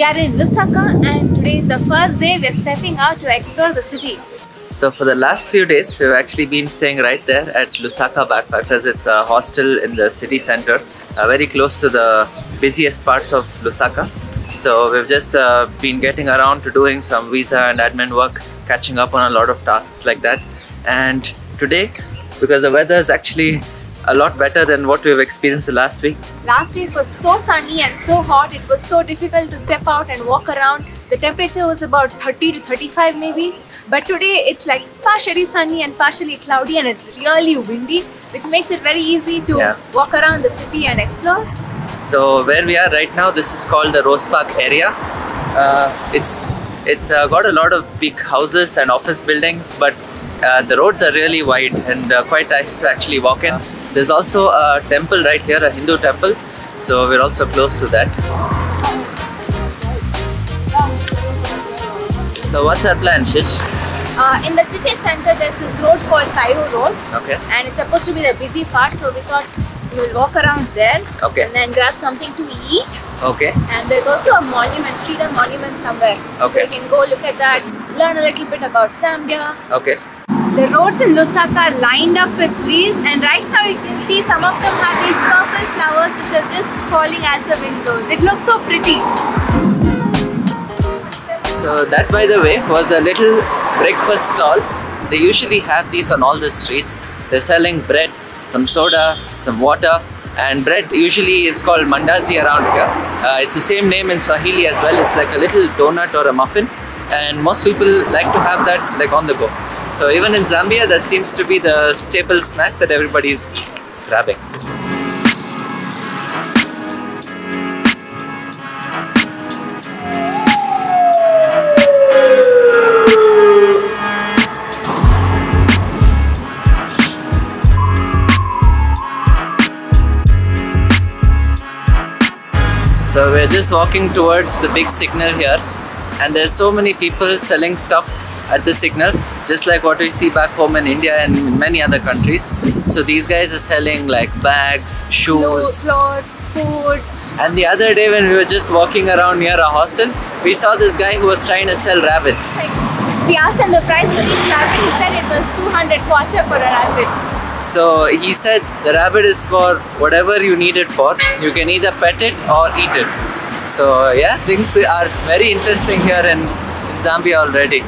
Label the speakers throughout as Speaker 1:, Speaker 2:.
Speaker 1: We are in Lusaka and today is the first day we are stepping out to explore the city.
Speaker 2: So for the last few days, we've actually been staying right there at Lusaka Backpackers. It's a hostel in the city center, very close to the busiest parts of Lusaka. So we've just been getting around to doing some visa and admin work, catching up on a lot of tasks like that. And today, because the weather is actually a lot better than what we've experienced the last week.
Speaker 1: Last week was so sunny and so hot, it was so difficult to step out and walk around. The temperature was about 30 to 35 maybe. But today it's like partially sunny and partially cloudy and it's really windy, which makes it very easy to walk around the city and explore.
Speaker 2: So where we are right now, this is called the Rose Park area. It's got a lot of big houses and office buildings, but the roads are really wide and quite nice to actually walk in. There's also a temple right here, a Hindu temple, so we're also close to that. So what's our plan, Shish?
Speaker 1: In the city center there's this road called Cairo Road.
Speaker 2: Okay.
Speaker 1: And it's supposed to be the busy part, so we thought we'll walk around there.
Speaker 2: Okay.
Speaker 1: And then grab something to eat.
Speaker 2: Okay.
Speaker 1: And there's also a monument, Freedom Monument somewhere.
Speaker 2: Okay.
Speaker 1: So we can go look at that, learn a little bit about Zambia.
Speaker 2: Okay.
Speaker 1: The roads in Lusaka are lined up with trees, and right now you can see some of them have these purple flowers which are just falling as the wind blows. It looks so pretty.
Speaker 2: So that, by the way, was a little breakfast stall. They usually have these on all the streets. They're selling bread, some soda, some water, and bread usually is called mandazi around here. It's the same name in Swahili as well. It's like a little donut or a muffin, and most people like to have that like on the go. So even in Zambia, that seems to be the staple snack that everybody's grabbing. So we're just walking towards the big signal here, and there's so many people selling stuff at the signal, just like what we see back home in India and in many other countries. So these guys are selling like bags, shoes,
Speaker 1: clothes, food.
Speaker 2: And the other day when we were just walking around near a hostel, we saw this guy who was trying to sell rabbits.
Speaker 1: We asked him the price for each rabbit. He said it was 200 kwacha for a rabbit.
Speaker 2: So he said the rabbit is for whatever you need it for. You can either pet it or eat it. So yeah, things are very interesting here in Zambia already.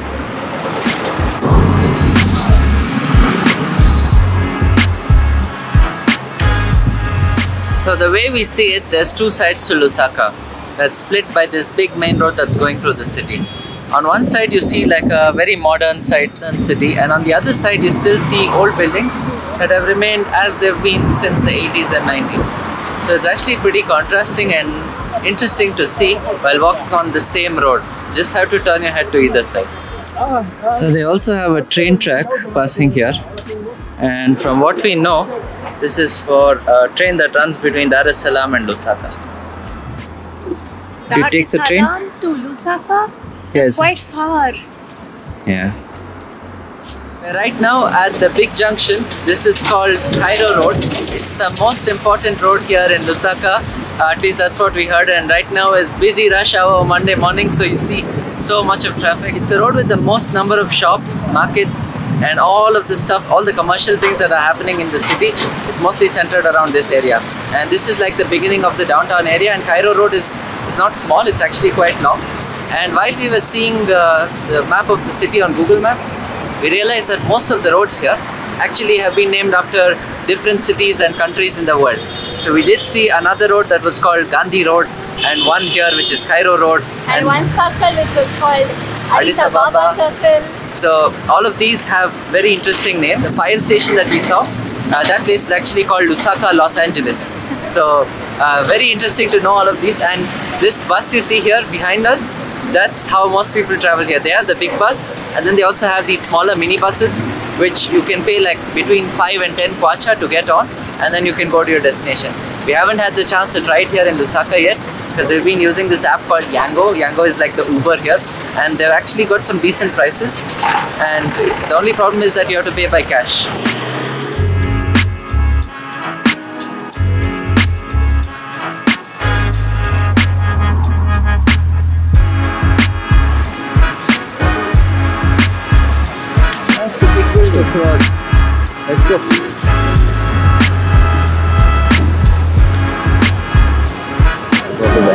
Speaker 2: So the way we see it, there's two sides to Lusaka that's split by this big main road that's going through the city. On one side you see like a very modern city, and on the other side you still see old buildings that have remained as they've been since the 80s and 90s. So it's actually pretty contrasting and interesting to see while walking on the same road. Just have to turn your head to either side. So they also have a train track passing here, and from what we know, this is for a train that runs between Dar es Salaam and Lusaka. Do you take the train?
Speaker 1: Dar es Salaam to Lusaka?
Speaker 2: Yes.
Speaker 1: It's quite far.
Speaker 2: Yeah. We're right now at the big junction. This is called Cairo Road. It's the most important road here in Lusaka. At least that's what we heard, and right now is busy rush hour Monday morning, so you see so much of traffic. It's the road with the most number of shops, markets, and all of the stuff, all the commercial things that are happening in the city. It's mostly centered around this area, and this is like the beginning of the downtown area. And Cairo Road is not small, it's actually quite long. And while we were seeing the map of the city on Google Maps, we realized that most of the roads here actually have been named after different cities and countries in the world. So we did see another road that was called Gandhi Road, and one here which is Cairo Road,
Speaker 1: and one circle which was called Addis Ababa Circle.
Speaker 2: So all of these have very interesting names. The fire station that we saw, that place is actually called Lusaka, Los Angeles. So very interesting to know all of these. And this bus you see here behind us, that's how most people travel here. They have the big bus, and then they also have these smaller mini buses which you can pay like between 5 and 10 kwacha to get on, and then you can go to your destination. We haven't had the chance to try it here in Lusaka yet because we've been using this app called Yango. Yango is like the Uber here, and they've actually got some decent prices, and the only problem is that you have to pay by cash. massive hill to cross. Let's go. Go to the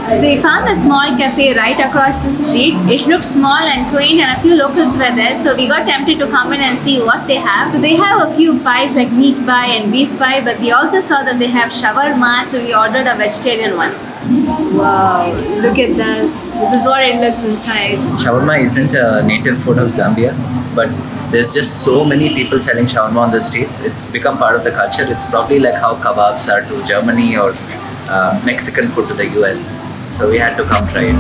Speaker 1: So we found a small cafe right across the street. It looked small and quaint and a few locals were there. So we got tempted to come in and see what they have. So they have a few pies like meat pie and beef pie, but we also saw that they have shawarma. So we ordered a vegetarian one. Wow, look at that. This is what it looks inside.
Speaker 2: Shawarma isn't a native food of Zambia, but there's just so many people selling shawarma on the streets. It's become part of the culture. It's probably like how kebabs are to Germany or Mexican food to the US. So we had to come try it.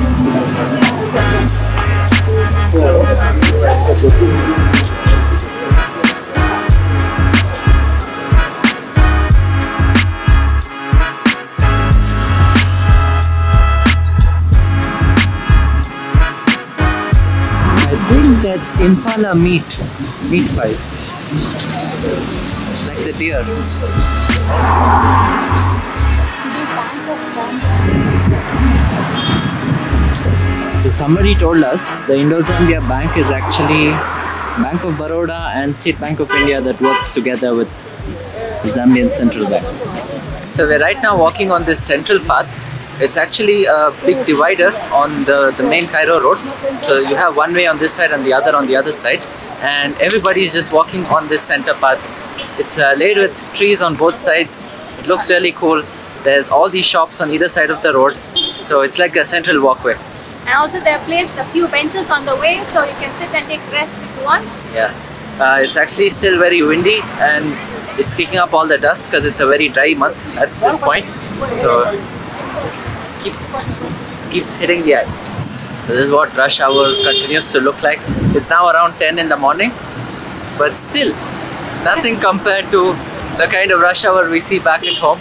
Speaker 2: I think that's impala meat pies, like the deer. So somebody told us the Indo-Zambia Bank is actually Bank of Baroda and State Bank of India that works together with the Zambian Central Bank. So we're right now walking on this central path. It's actually a big divider on the main Cairo road. So you have one way on this side and the other on the other side. And everybody is just walking on this center path. It's laid with trees on both sides. It looks really cool. There's all these shops on either side of the road. So it's like a central walkway.
Speaker 1: And also they have placed a few benches on the way, so you can sit and take rest if you want.
Speaker 2: Yeah, it's actually still very windy and it's kicking up all the dust because it's a very dry month at this point. So just keeps hitting the eye. So this is what rush hour continues to look like. It's now around 10 in the morning, but still nothing compared to the kind of rush hour we see back at home.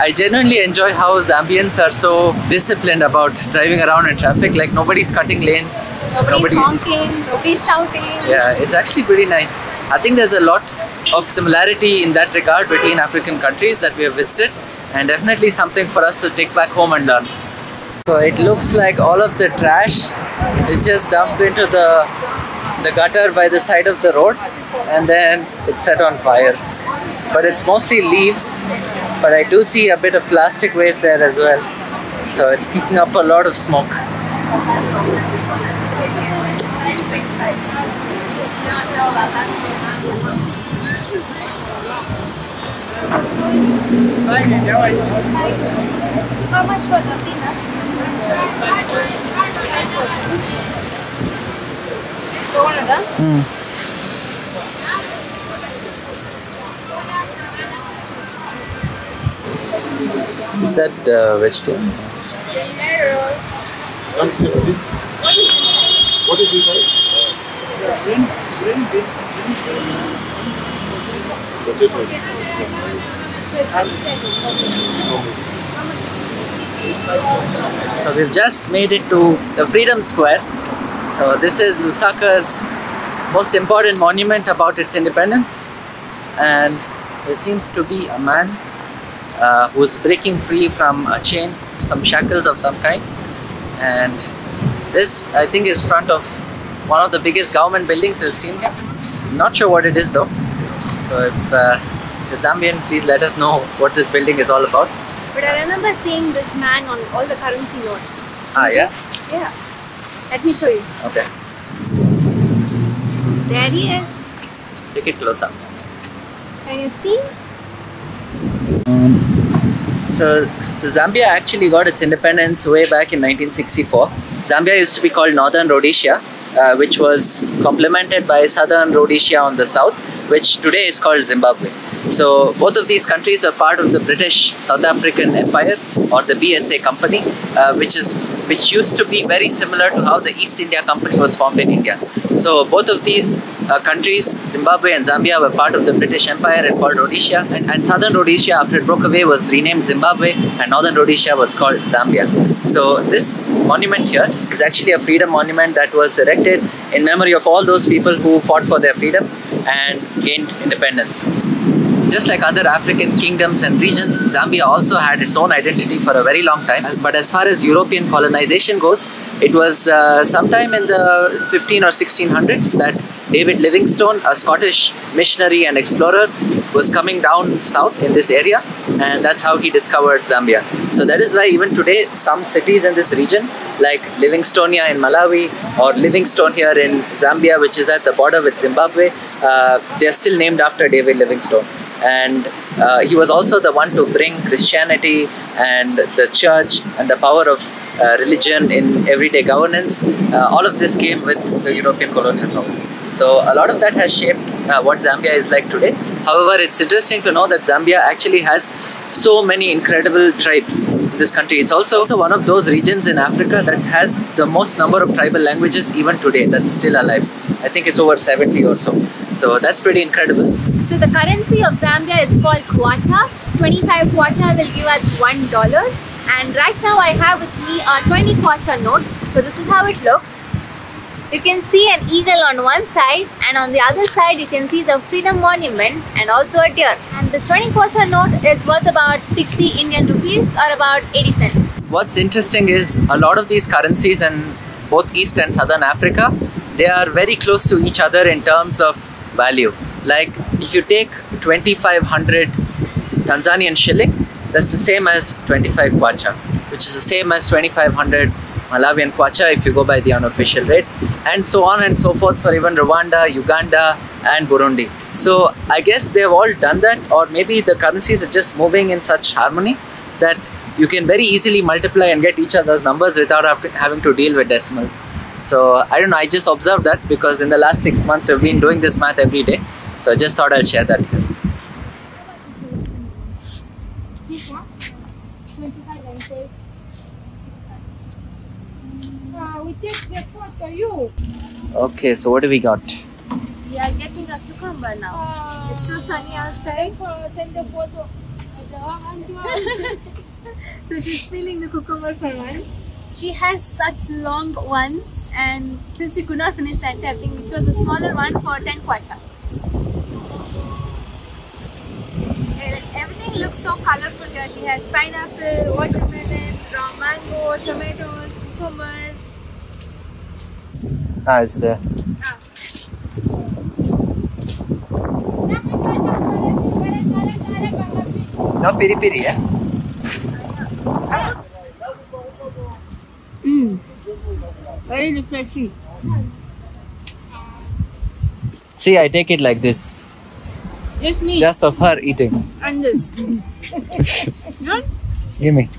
Speaker 2: I genuinely enjoy how Zambians are so disciplined about driving around in traffic. Like nobody's cutting lanes,
Speaker 1: nobody's honking, nobody's shouting.
Speaker 2: Yeah, it's actually pretty nice. I think there's a lot of similarity in that regard between African countries that we have visited, and definitely something for us to take back home and learn. So it looks like all of the trash is just dumped into the gutter by the side of the road, and then it's set on fire. But it's mostly leaves. But I do see a bit of plastic waste there as well. So it's keeping up a lot of smoke.
Speaker 1: How much for the peanuts?
Speaker 2: Is that vegetarian?
Speaker 3: What is this? What is this? Potatoes.
Speaker 2: So we've just made it to the Freedom Square. So this is Lusaka's most important monument about its independence, and there seems to be a man who's breaking free from a chain, some shackles of some kind. And this, I think, is front of one of the biggest government buildings I've seen here. Not sure what it is though. So if the Zambian, please let us know what this building is all about.
Speaker 1: But I remember seeing this man on all the currency notes.
Speaker 2: Ah, yeah?
Speaker 1: Yeah. Let me show you.
Speaker 2: Okay.
Speaker 1: There he is.
Speaker 2: Take it close up.
Speaker 1: Can you see?
Speaker 2: So Zambia actually got its independence way back in 1964. Zambia used to be called Northern Rhodesia, which was complemented by Southern Rhodesia on the south, which today is called Zimbabwe. So both of these countries are part of the British South African Empire, or the BSA Company, which used to be very similar to how the East India Company was formed in India. So both of these countries, Zimbabwe and Zambia, were part of the British Empire and called Rhodesia. And Southern Rhodesia, after it broke away, was renamed Zimbabwe, and Northern Rhodesia was called Zambia. So this monument here is actually a freedom monument that was erected in memory of all those people who fought for their freedom and gained independence. just like other African kingdoms and regions, Zambia also had its own identity for a very long time. But as far as European colonization goes, it was sometime in the 15 or 1600s that David Livingstone, a Scottish missionary and explorer, was coming down south in this area, and that's how he discovered Zambia. So that is why even today some cities in this region, like Livingstonia in Malawi or Livingstone here in Zambia, which is at the border with Zimbabwe, they are still named after David Livingstone. And he was also the one to bring Christianity and the church and the power of religion in everyday governance. All of this came with the European colonial powers. So a lot of that has shaped what Zambia is like today. However, it's interesting to know that Zambia actually has so many incredible tribes in this country. It's also one of those regions in Africa that has the most number of tribal languages even today that's still alive. I think it's over 70 or so. So that's pretty incredible.
Speaker 1: So the currency of Zambia is called kwacha. 25 kwacha will give us $1. And right now I have with me a 20 kwacha note. So this is how it looks. You can see an eagle on one side, and on the other side you can see the Freedom Monument and also a deer. And this 20 kwacha note is worth about 60 Indian rupees or about 80 cents.
Speaker 2: What's interesting is a lot of these currencies in both East and Southern Africa, they are very close to each other in terms of value. Like if you take 2500 Tanzanian shilling, that's the same as 25 kwacha, which is the same as 2500 Malawian kwacha if you go by the unofficial rate, and so on and so forth for even Rwanda, Uganda and Burundi. So I guess they've all done that, or maybe the currencies are just moving in such harmony that you can very easily multiply and get each other's numbers without having to deal with decimals. So I don't know, I just observed that because in the last 6 months we've been doing this math every day. So I just thought I'll share that here.
Speaker 1: This one? 25 and 6.
Speaker 4: We take the photo, you.
Speaker 2: Okay, so what do we got?
Speaker 1: We are getting a cucumber now. It's so sunny outside.
Speaker 4: Send the photo.
Speaker 1: So she's peeling the cucumber for one. She has such long ones, and since we could not finish the entire thing, we chose a smaller one for 10 kwacha. Everything looks so colorful here. She has pineapple, watermelon, raw mango, tomatoes, cucumber.
Speaker 2: Ah, it's there. No piri piri, yeah?
Speaker 1: Very refreshing.
Speaker 2: See, I take it like this.
Speaker 1: Just me.
Speaker 2: Just of her eating.
Speaker 1: And this. Good?
Speaker 2: Give me.